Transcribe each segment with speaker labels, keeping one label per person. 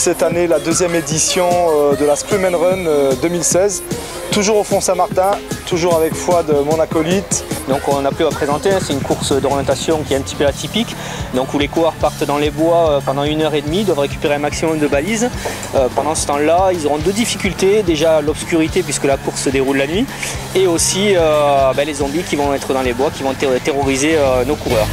Speaker 1: cette année la deuxième édition de la Scrum and Run 2016. Toujours au Fond Saint-Martin, toujours avec Fouad, mon acolyte.
Speaker 2: Donc on a pu la présenter, c'est une course d'orientation qui est un petit peu atypique, donc où les coureurs partent dans les bois pendant 1h30, doivent récupérer un maximum de balises. Pendant ce temps-là, ils auront deux difficultés, déjà l'obscurité puisque la course se déroule la nuit, et aussi les zombies qui vont être dans les bois, qui vont terroriser nos coureurs.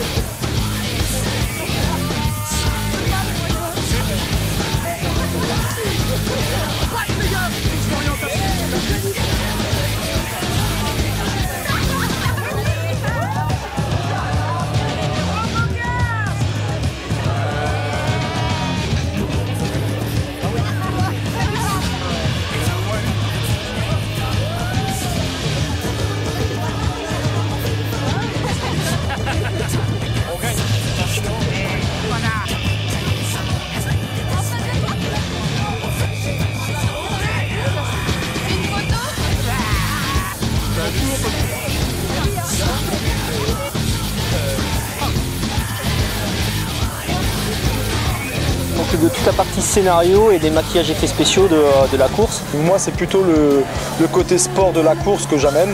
Speaker 2: De toute la partie scénario et des maquillages effets spéciaux de la course.
Speaker 1: Moi, c'est plutôt le côté sport de la course que j'amène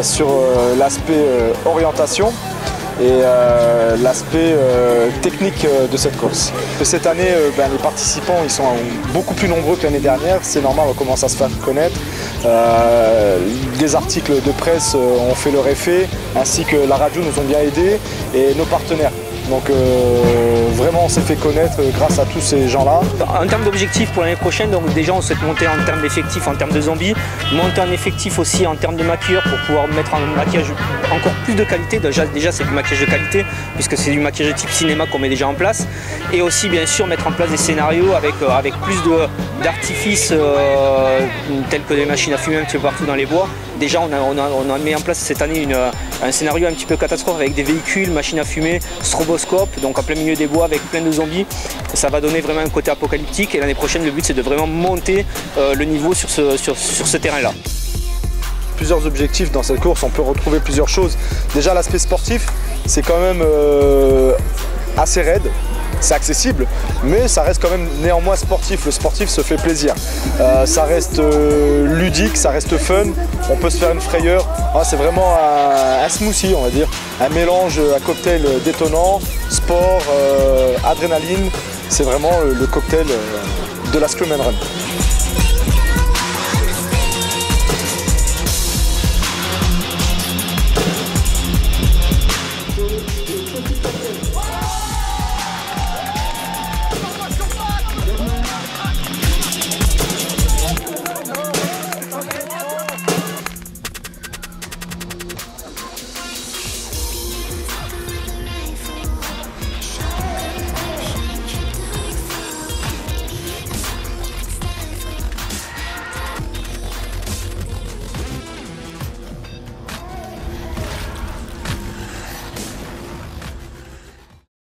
Speaker 1: sur l'aspect orientation et l'aspect technique de cette course. Cette année, les participants ils sont beaucoup plus nombreux que l'année dernière, c'est normal, on commence à se faire connaître. Des articles de presse ont fait leur effet, ainsi que la radio nous ont bien aidés et nos partenaires. Donc vraiment on s'est fait connaître grâce à tous ces gens-là.
Speaker 2: En termes d'objectifs pour l'année prochaine, donc déjà on souhaite monter en termes d'effectifs, en termes de zombies, monter en effectif aussi en termes de maquilleurs pour pouvoir mettre un maquillage encore plus de qualité. Déjà c'est du maquillage de qualité puisque c'est du maquillage de type cinéma qu'on met déjà en place. Et aussi bien sûr mettre en place des scénarios avec plus d'artifices tels que des machines à fumer un petit peu partout dans les bois. Déjà on a mis en place cette année un scénario un petit peu catastrophe avec des véhicules, machines à fumer, stroboscope, donc en plein milieu des bois avec plein de zombies. Ça va donner vraiment un côté apocalyptique et l'année prochaine le but c'est de vraiment monter le niveau sur ce terrain-là.
Speaker 1: Plusieurs objectifs dans cette course, on peut retrouver plusieurs choses. Déjà l'aspect sportif, c'est quand même assez raide. C'est accessible, mais ça reste quand même néanmoins sportif. Le sportif se fait plaisir. Ça reste ludique, ça reste fun. On peut se faire une frayeur. C'est vraiment un smoothie, on va dire. Un mélange, un cocktail détonnant, sport, adrénaline. C'est vraiment le cocktail de la Scrum and Run.